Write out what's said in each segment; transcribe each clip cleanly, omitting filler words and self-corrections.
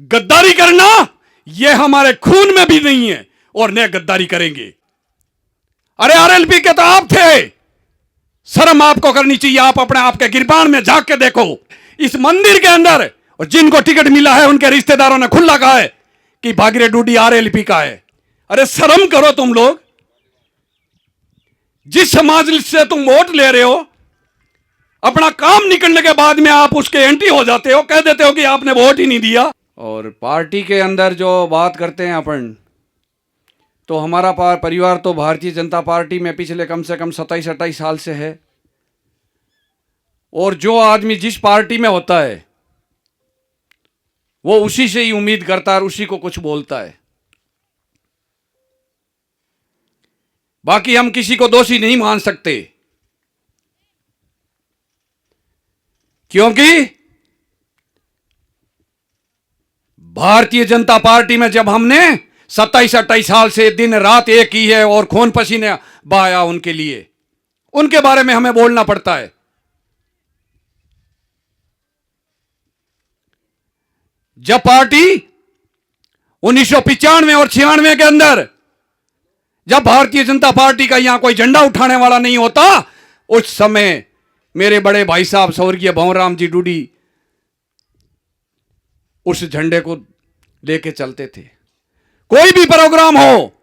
गद्दारी करना यह हमारे खून में भी नहीं है और न गद्दारी करेंगे। अरे आरएलपी के तो आप थे, शर्म आपको करनी चाहिए। आप अपने आप के गिरबान में झांक के देखो। इस मंदिर के अंदर और जिनको टिकट मिला है उनके रिश्तेदारों ने खुला कहा है कि भागीरे डूडी आरएलपी का है। अरे शर्म करो तुम लोग। जिस समाज से तुम वोट ले रहे हो, अपना काम निकलने के बाद में आप उसके एंटी हो जाते हो, कह देते हो कि आपने वोट ही नहीं दिया। और पार्टी के अंदर जो बात करते हैं अपन, तो हमारा परिवार तो भारतीय जनता पार्टी में पिछले कम से कम 27-28 साल से है। और जो आदमी जिस पार्टी में होता है वो उसी से ही उम्मीद करता है और उसी को कुछ बोलता है। बाकी हम किसी को दोषी नहीं मान सकते, क्योंकि भारतीय जनता पार्टी में जब हमने 27-28 साल से दिन रात एक की है और खून पसीने बहाया उनके लिए, उनके बारे में हमें बोलना पड़ता है। जब पार्टी 1995 और 96 के अंदर जब भारतीय जनता पार्टी का यहां कोई झंडा उठाने वाला नहीं होता, उस समय मेरे बड़े भाई साहब स्वर्गीय भंवरराम जी डूडी उस झंडे को लेके चलते थे। कोई भी प्रोग्राम हो,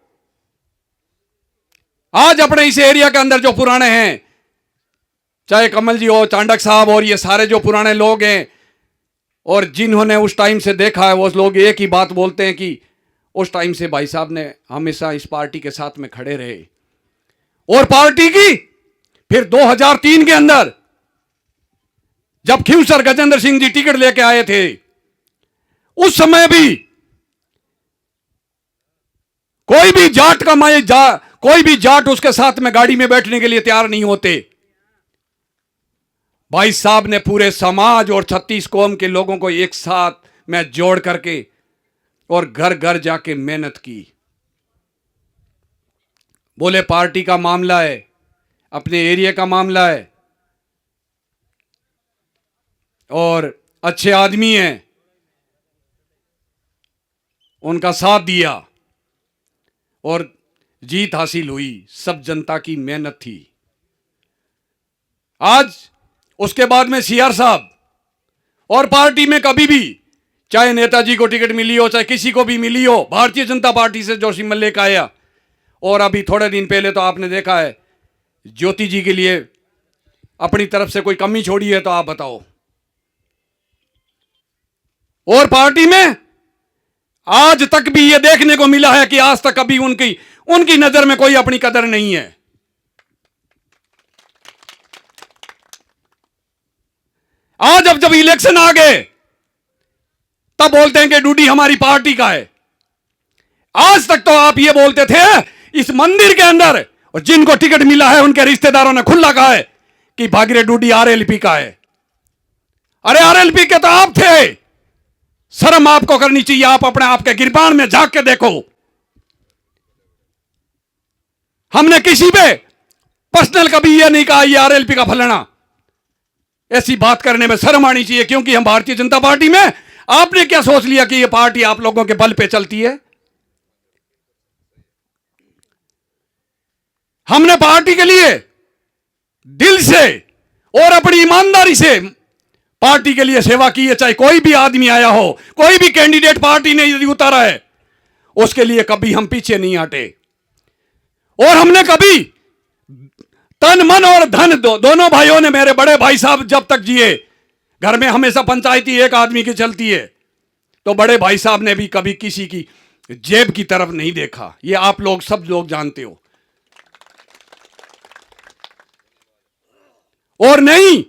आज अपने इस एरिया के अंदर जो पुराने हैं, चाहे कमल जी हो, चांडक साहब और ये सारे जो पुराने लोग हैं और जिन्होंने उस टाइम से देखा है, वो लोग एक ही बात बोलते हैं कि उस टाइम से भाई साहब ने हमेशा इस पार्टी के साथ में खड़े रहे। और पार्टी की फिर 2003 के अंदर जब खिवसर गजेंद्र सिंह जी टिकट लेके आए थे, उस समय भी कोई भी जाट का कोई भी जाट उसके साथ में गाड़ी में बैठने के लिए तैयार नहीं होते। भाई साहब ने पूरे समाज और 36 कौम के लोगों को एक साथ में जोड़ करके और घर घर जाके मेहनत की। बोले पार्टी का मामला है, अपने एरिया का मामला है और अच्छे आदमी हैं, उनका साथ दिया और जीत हासिल हुई। सब जनता की मेहनत थी। आज उसके बाद में सीआर साहब और पार्टी में कभी भी, चाहे नेताजी को टिकट मिली हो, चाहे किसी को भी मिली हो, भारतीय जनता पार्टी से जो सिंबल लेकर आया। और अभी थोड़े दिन पहले तो आपने देखा है ज्योति जी के लिए अपनी तरफ से कोई कमी छोड़ी है तो आप बताओ। और पार्टी में आज तक भी यह देखने को मिला है कि आज तक कभी उनकी नजर में कोई अपनी कदर नहीं है। आज अब जब इलेक्शन आ गए तब बोलते हैं कि डूडी हमारी पार्टी का है। आज तक तो आप ये बोलते थे इस मंदिर के अंदर, और जिनको टिकट मिला है उनके रिश्तेदारों ने खुला कहा है कि भागीरे डूडी आरएलपी का है। अरे आरएलपी के तो आप थे, शर्म आपको करनी चाहिए। आप अपने आप के गिरबान में झांक के देखो। हमने किसी पे पर्सनल कभी ये नहीं कहा ये आरएलपी का फलाना। ऐसी बात करने में शर्म आनी चाहिए, क्योंकि हम भारतीय जनता पार्टी में, आपने क्या सोच लिया कि ये पार्टी आप लोगों के बल पे चलती है? हमने पार्टी के लिए दिल से और अपनी ईमानदारी से पार्टी के लिए सेवा की है। चाहे कोई भी आदमी आया हो, कोई भी कैंडिडेट पार्टी ने यदि उतारा है, उसके लिए कभी हम पीछे नहीं हटे। और हमने कभी तन मन और धन दोनों भाइयों ने, मेरे बड़े भाई साहब जब तक जिए, घर में हमेशा पंचायती एक आदमी की चलती है, तो बड़े भाई साहब ने भी कभी किसी की जेब की तरफ नहीं देखा। ये आप लोग सब लोग जानते हो। और नहीं,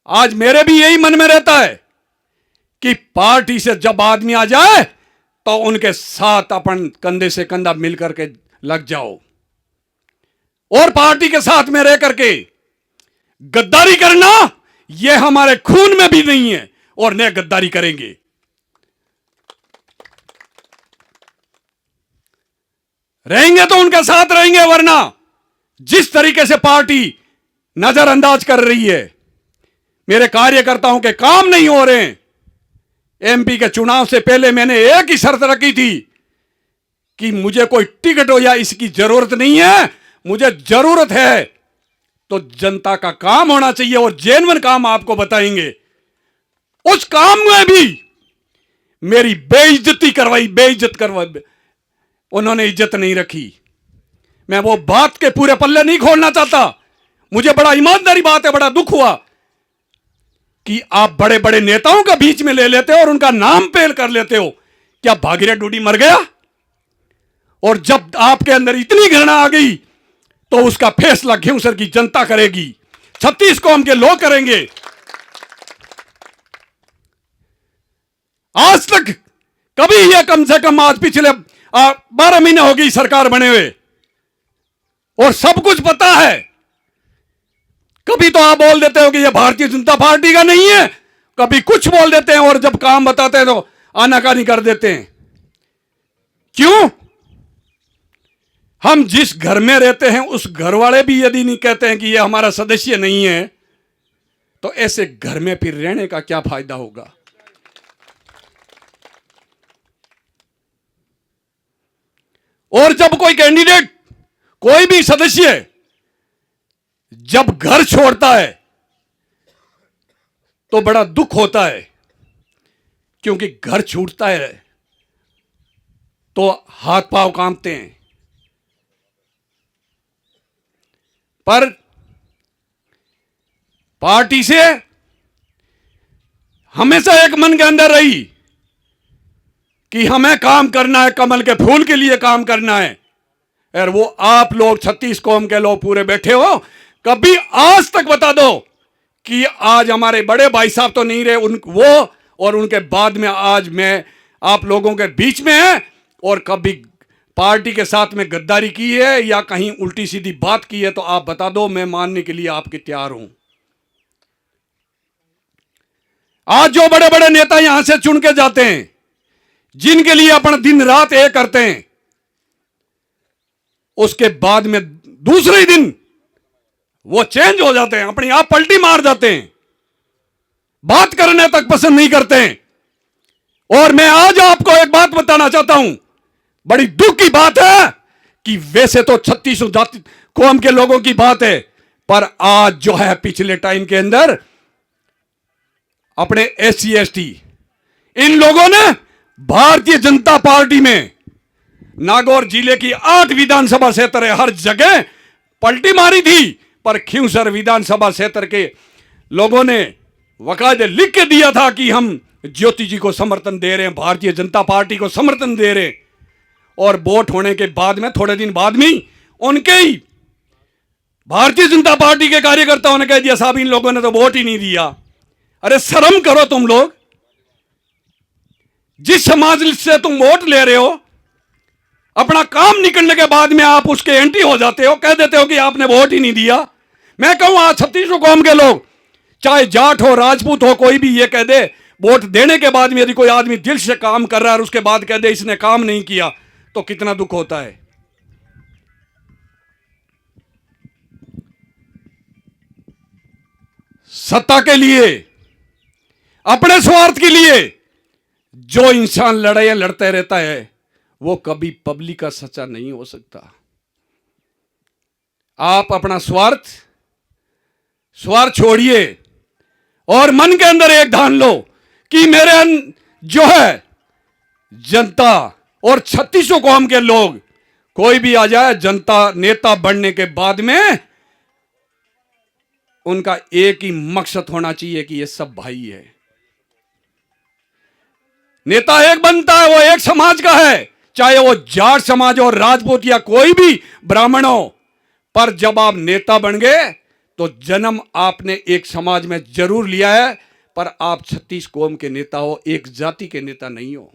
आज मेरे भी यही मन में रहता है कि पार्टी से जब आदमी आ जाए तो उनके साथ अपन कंधे से कंधा मिलकर के लग जाओ। और पार्टी के साथ में रह करके गद्दारी करना यह हमारे खून में भी नहीं है और न गद्दारी करेंगे। रहेंगे तो उनके साथ रहेंगे, वरना जिस तरीके से पार्टी नजरअंदाज कर रही है, मेरे कार्यकर्ताओं के काम नहीं हो रहे हैं, एमपी के चुनाव से पहले मैंने एक ही शर्त रखी थी कि मुझे कोई टिकट हो या इसकी जरूरत नहीं है, मुझे जरूरत है तो जनता का काम होना चाहिए और जेन्युइन काम आपको बताएंगे। उस काम में भी मेरी बेइज्जती करवाई, बेइज्जत करवाई, उन्होंने इज्जत नहीं रखी। मैं वो बात के पूरे पल्ले नहीं खोलना चाहता। मुझे बड़ा ईमानदारी बात है, बड़ा दुख हुआ कि आप बड़े बड़े नेताओं का बीच में ले लेते हो और उनका नाम पेल कर लेते हो। क्या भागीरथ डूडी मर गया? और जब आपके अंदर इतनी घृणा आ गई तो उसका फैसला घिवसर की जनता करेगी, 36 कौम के लोग करेंगे। आज तक कभी यह कम से कम आज पिछले 12 महीने हो गई सरकार बने हुए और सब कुछ पता है। कभी तो आप बोल देते हो कि यह भारतीय जनता पार्टी का नहीं है, कभी कुछ बोल देते हैं और जब काम बताते हैं तो आनाकानी कर देते हैं। क्यों? हम जिस घर में रहते हैं उस घर वाले भी यदि नहीं कहते हैं कि यह हमारा सदस्य नहीं है तो ऐसे घर में फिर रहने का क्या फायदा होगा? और जब कोई कैंडिडेट, कोई भी सदस्य जब घर छोड़ता है तो बड़ा दुख होता है, क्योंकि घर छूटता है तो हाथ पांव कांपते हैं। पर पार्टी से हमेशा एक मन के अंदर रही कि हमें काम करना है, कमल के फूल के लिए काम करना है। और वो आप लोग 36 कौम के लोग पूरे बैठे हो, कभी आज तक बता दो कि आज हमारे बड़े भाई साहब तो नहीं रहे, वो और उनके बाद में आज मैं आप लोगों के बीच में है, और कभी पार्टी के साथ में गद्दारी की है या कहीं उल्टी सीधी बात की है तो आप बता दो, मैं मानने के लिए आपके तैयार हूं। आज जो बड़े बड़े नेता यहां से चुन के जाते हैं, जिनके लिए अपना दिन रात एक करते हैं, उसके बाद में दूसरे ही दिन वो चेंज हो जाते हैं, अपनी आप पलटी मार जाते हैं, बात करने तक पसंद नहीं करते हैं। और मैं आज आपको एक बात बताना चाहता हूं, बड़ी दुख की बात है कि वैसे तो 36 जाति कौम के लोगों की बात है, पर आज जो है पिछले टाइम के अंदर अपने SC ST इन लोगों ने भारतीय जनता पार्टी में नागौर जिले की 8 विधानसभा क्षेत्र हर जगह पलटी मारी थी, पर खिवसर विधानसभा क्षेत्र के लोगों ने वकायदे लिख के दिया था कि हम ज्योति जी को समर्थन दे रहे हैं, भारतीय जनता पार्टी को समर्थन दे रहे हैं। और वोट होने के बाद में थोड़े दिन बाद में उनके ही भारतीय जनता पार्टी के कार्यकर्ताओं ने कह दिया साहब इन लोगों ने तो वोट ही नहीं दिया। अरे शर्म करो तुम लोग, जिस समाज से तुम वोट ले रहे हो, अपना काम निकलने के बाद में आप उसके एंटी हो जाते हो, कह देते हो कि आपने वोट ही नहीं दिया। मैं कहूं आज 36 कौम के लोग, चाहे जाट हो, राजपूत हो, कोई भी ये कह दे वोट देने के बाद में यदि कोई आदमी दिल से काम कर रहा है और उसके बाद कह दे इसने काम नहीं किया, तो कितना दुख होता है। सत्ता के लिए, अपने स्वार्थ के लिए जो इंसान लड़ाइयां लड़ते रहता है वो कभी पब्लिक का सच्चा नहीं हो सकता। आप अपना स्वार्थ छोड़िए और मन के अंदर एक ठान लो कि मेरे जो है जनता और 36 कौम के लोग, कोई भी आ जाए, जनता नेता बनने के बाद में उनका एक ही मकसद होना चाहिए कि ये सब भाई है। नेता एक बनता है, वो एक समाज का है, चाहे वो जाट समाज हो, राजपूत या कोई भी ब्राह्मण हो। पर जब आप नेता बन गए तो जन्म आपने एक समाज में जरूर लिया है, पर आप 36 कौम के नेता हो, एक जाति के नेता नहीं हो।